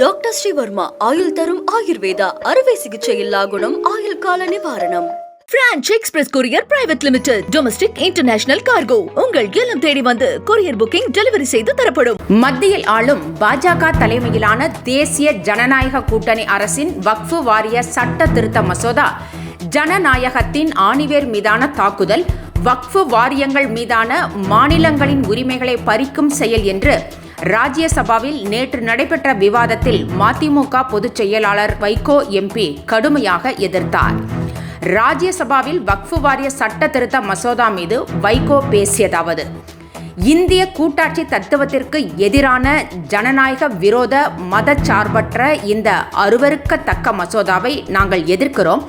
Doctor Sreevarma ஆயுள் தரும் ஆயுர்வேதா அறுவை சிகிச்சை இல்லா குணம் ஆயுள் கால நிவாரணம். Branch express courier private limited domestic international cargo உங்கள் இல்லம் தேடி வந்து கொரியர் புக்கிங் டெலிவரி செய்து தரப்படும். மத்தியில் ஆளும் பாஜக தலைமையிலான தேசிய ஜனநாயக கூட்டணி அரசின் வக்ஃபு வாரிய சட்ட திருத்த மசோதா ஜனநாயகத்தின் ஆணிவேர் மீதான தாக்குதல், வக்ஃபு வாரியங்கள் மீதான மாநிலங்களின் உரிமைகளை பறிக்கும் செயல் என்று ராஜ்யசபாவில் நேற்று நடைபெற்ற விவாதத்தில் மதிமுக பொதுச் செயலாளர் வைகோ எம்பி கடுமையாக எதிர்த்தார். ராஜ்யசபாவில் வக்ஃபு வாரிய சட்ட திருத்த மசோதா மீது வைகோ பேசியதாவது: இந்திய கூட்டாட்சி தத்துவத்திற்கு எதிரான ஜனநாயக விரோத மதச்சார்பற்ற இந்த அருவருக்கத்தக்க மசோதாவை நாங்கள் எதிர்க்கிறோம்.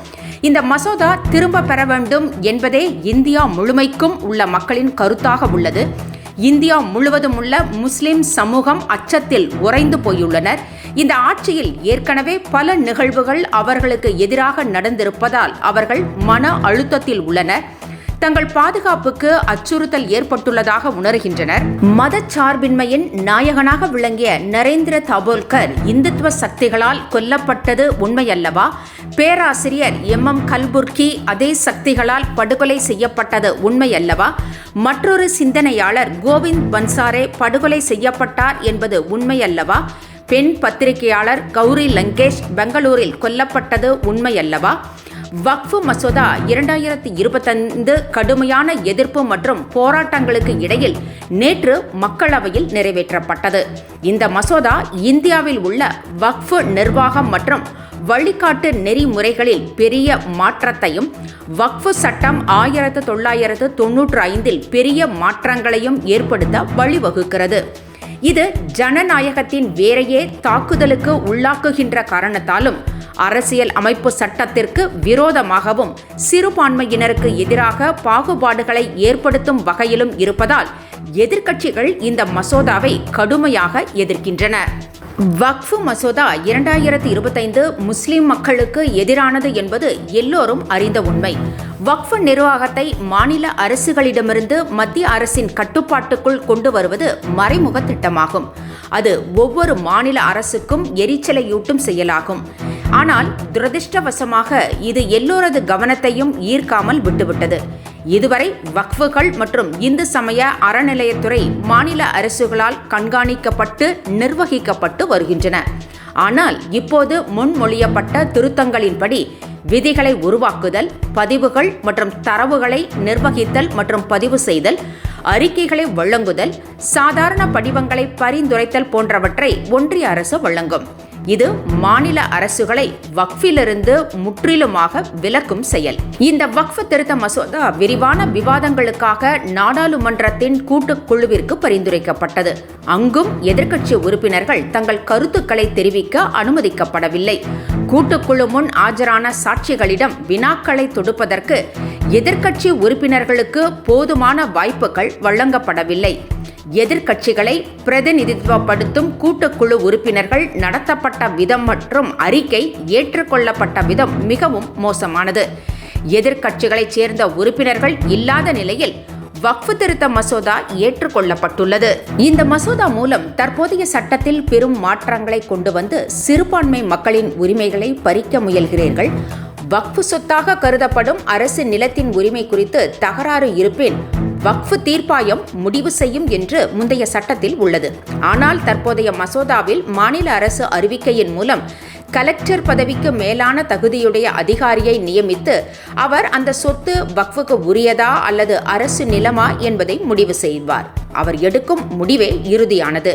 இந்த மசோதா திரும்ப பெற வேண்டும் என்பதே இந்தியா முழுமைக்கும் உள்ள மக்களின் கருத்தாக உள்ளது. இந்தியா முழுவதும் உள்ள முஸ்லிம் சமூகம் அச்சத்தில் உறைந்து போயுள்ளனர். இந்த ஆட்சியில் ஏற்கனவே பல நிகழ்வுகள் அவர்களுக்கு எதிராக நடந்திருப்பதால் அவர்கள் மன அழுத்தத்தில் உள்ளனர். தங்கள் பாதுகாப்புக்கு அச்சுறுத்தல் ஏற்பட்டுள்ளதாக உணர்கின்றனர். மதச்சார்பின்மையின் நாயகனாக விளங்கிய நரேந்திர தாபோல்கர் இந்துத்துவ சக்திகளால் கொல்லப்பட்டது உண்மையல்லவா? பேராசிரியர் MM கல்புர்கி அதே சக்திகளால் படுகொலை செய்யப்பட்டது உண்மையல்லவா? மற்றொரு சிந்தனையாளர் கோவிந்த் பன்சாரே படுகொலை செய்யப்பட்டார் என்பது உண்மையல்லவா? பெண் பத்திரிகையாளர் கௌரி லங்கேஷ் பெங்களூரில் கொல்லப்பட்டது உண்மையல்லவா? வக்ஃபு மசோதா 2025 கடுமையான எதிர்ப்பு மற்றும் போராட்டங்களுக்கு இடையில் நேற்று மக்களவையில் நிறைவேற்றப்பட்டது. இந்த மசோதா இந்தியாவில் உள்ள வக்ஃபு நிர்வாகம் மற்றும் வழிகாட்டு நெறிமுறைகளில் பெரிய மாற்றத்தையும், வக்ஃபு சட்டம் 1995 பெரிய மாற்றங்களையும் ஏற்படுத்த வழிவகுக்கிறது. இது ஜனநாயகத்தின் வேரையே தாக்குதலுக்கு உள்ளாக்குகின்ற காரணத்தாலும், அரசியல் அமைப்பு சட்டத்திற்கு விரோதமாகவும், சிறுபான்மையினருக்கு எதிராக பாகுபாடுகளை ஏற்படுத்தும் வகையிலும் இருப்பதால் எதிர்க்கட்சிகள் இந்த மசோதாவை கடுமையாக எதிர்க்கின்றன. வக்ஃபு மசோதா 2025 முஸ்லிம் மக்களுக்கு எதிரானது என்பது எல்லோரும் அறிந்த உண்மை. வக்ஃபு நிர்வாகத்தை மாநில அரசுகளிடமிருந்து மத்திய அரசின் கட்டுப்பாட்டுக்குள் கொண்டு வருவது மறைமுக திட்டமாகும். அது ஒவ்வொரு மாநில அரசுக்கும் எரிச்சலையூட்டும் செயலாகும். ஆனால் துரதிர்ஷ்டவசமாக இது எல்லோரது கவனத்தையும் ஈர்க்காமல் விட்டுவிட்டது. இதுவரை வக்ஃபுகள் மற்றும் இந்து சமய அறநிலையத்துறை மாநில அரசுகளால் கண்காணிக்கப்பட்டு நிர்வகிக்கப்பட்டு வருகின்றன. ஆனால் இப்போது முன்மொழியப்பட்ட திருத்தங்களின்படி விதிகளை உருவாக்குதல், பதிவுகள் மற்றும் தரவுகளை நிர்வகித்தல் மற்றும் பதிவு செய்தல், அறிக்கைகளை வழங்குதல், சாதாரண படிவங்களை பரிந்துரைத்தல் போன்றவற்றை ஒன்றிய அரசு வழங்கும். இது மாநில அரசுகளை வக்ஃபிலிருந்து முற்றிலுமாக விலக்கும் செயல். இந்த வக்ஃபு திருத்த மசோதா விரிவான விவாதங்களுக்காக நாடாளுமன்றத்தின் கூட்டுக்குழுவிற்கு பரிந்துரைக்கப்பட்டது. அங்கும் எதிர்க்கட்சி உறுப்பினர்கள் தங்கள் கருத்துக்களை தெரிவிக்க அனுமதிக்கப்படவில்லை. கூட்டுக்குழு முன் ஆஜரான சாட்சிகளிடம் வினாக்களை தொடுப்பதற்கு எதிர்க்கட்சி உறுப்பினர்களுக்கு போதுமான வாய்ப்புகள் வழங்கப்படவில்லை. எதிர்க்கட்சிகளை பிரதிநிதித்துவப்படுத்தும் கூட்டுக்குழு உறுப்பினர்கள் நடத்தப்பட்ட விதம் மற்றும் அறிக்கை ஏற்றுக்கொள்ளப்பட்ட விதம் மிகவும் மோசமானது. எதிர்க்கட்சிகளைச் சேர்ந்த உறுப்பினர்கள் இல்லாத நிலையில் வக்ஃபு திருத்த மசோதா ஏற்றுக்கொள்ளப்பட்டுள்ளது. இந்த மசோதா மூலம் தற்போதைய சட்டத்தில் பெரும் மாற்றங்களை கொண்டு வந்து சிறுபான்மை மக்களின் உரிமைகளை பறிக்க முயல்கிறீர்கள். வக்ஃபு சொத்தாக கருதப்படும் அரசு நிலத்தின் உரிமை குறித்து தகராறு இருப்பின் வக்ஃபு தீர்ப்பாயம் முடிவு செய்யும் என்று முந்தைய சட்டத்தில் உள்ளது. ஆனால் தற்போதைய மசோதாவில் மாநில அரசு அறிவிக்கையின் மூலம் கலெக்டர் பதவிக்கு மேலான தகுதியுடைய அதிகாரியை நியமித்து அவர் அந்த சொத்து வக்ஃபுக்கு உரியதா அல்லது அரசு நிலமா என்பதை முடிவு செய்வார். அவர் எடுக்கும் முடிவே இறுதியானது.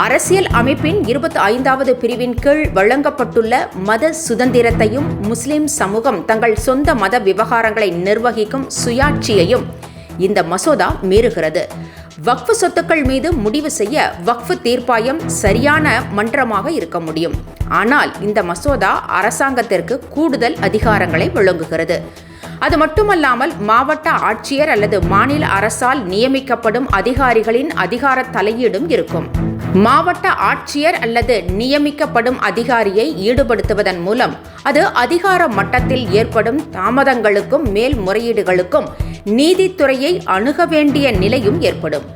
அரசியல் அமைப்பின் 25வது பிரிவின் கீழ் வழங்கப்பட்டுள்ள மத சுதந்திரத்தையும், முஸ்லிம் சமூகம் தங்கள் சொந்த மத விவகாரங்களை நிர்வகிக்கும் சுயாட்சியையும் இந்த மசோதா மீறுகிறது. வக்ஃபு சொத்துக்கள் மீது முடிவு செய்ய வக்ஃபு தீர்ப்பாயம் சரியான மன்றமாக இருக்க முடியும். ஆனால் இந்த மசோதா அரசாங்கத்திற்கு கூடுதல் அதிகாரங்களை வழங்குகிறது. அது மட்டுமல்லாமல் மாவட்ட ஆட்சியர் அல்லது மாநில அரசால் நியமிக்கப்படும் அதிகாரிகளின் அதிகார தலையீடும் இருக்கும். மாவட்ட ஆட்சியர் அல்லது நியமிக்கப்படும் அதிகாரியை ஈடுபடுத்துவதன் மூலம் அது அதிகார மட்டத்தில் ஏற்படும் தாமதங்களுக்கும் மேல்முறையீடுகளுக்கும் நீதித்துறையை அணுக வேண்டிய நிலையும் ஏற்படும்.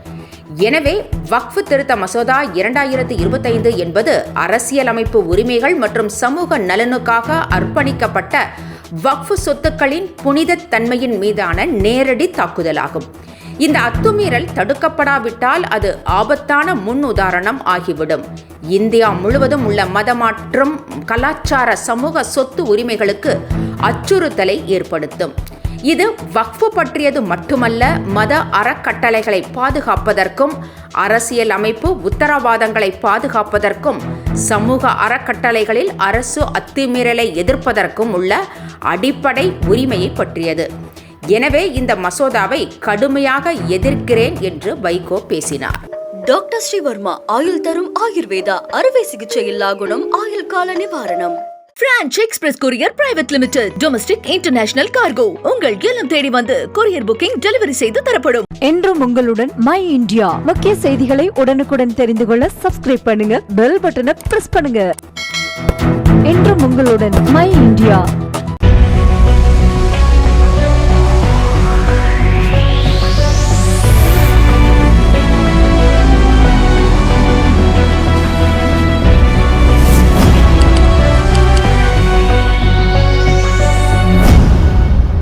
எனவே வக்ஃப் திருத்த மசோதா 2025 என்பது அரசியலமைப்பு உரிமைகள் மற்றும் சமூக நலனுக்காக அர்ப்பணிக்கப்பட்ட வக்ஃப் சொத்துக்களின் புனித தன்மையின் மீதான நேரடி தாக்குதலாகும். இந்த அத்துமீறல் தடுக்கப்படாவிட்டால் அது ஆபத்தான முன் உதாரணம் ஆகிவிடும். இந்தியா முழுவதும் உள்ள மதமாற்றம், கலாச்சார, சமூக சொத்து உரிமைகளுக்கு அச்சுறுத்தலை ஏற்படுத்தும். இது வக்ஃப் பற்றியது மட்டுமல்ல, மத அறக்கட்டளைகளை பாதுகாப்பதற்கும், அரசியல் அமைப்பு உத்தரவாதங்களை பாதுகாப்பதற்கும், சமூக அறக்கட்டளைகளில் அரசு அத்துமீறலை எதிர்ப்பதற்கும் உள்ள அடிப்படை உரிமையை பற்றியது. எனவே இந்த மசோதாவை கடுமையாக எதிர்க்கிறேன் என்று வைகோ பேசினார். டாக்டர் ஸ்ரீவர்மா ஆயுள் தரும் ஆயுர்வேதா அறுவை சிகிச்சை இல்லா குணம் ஆயுள் கால நிவாரணம். Branch express courier private limited domestic international cargo உங்கள் இல்லம் தேடி வந்து கொரியர் புக்கிங் டெலிவரி செய்து தரப்படும். என்றும் உங்களுடன் மை இந்தியா. முக்கிய செய்திகளை உடனுக்குடன் தெரிந்து கொள்ள சப்ஸ்கிரைப் பண்ணுங்க, பெல் பட்டனை பிரஸ் பண்ணுங்க. என்றும் உங்களுடன் மை இந்தியா.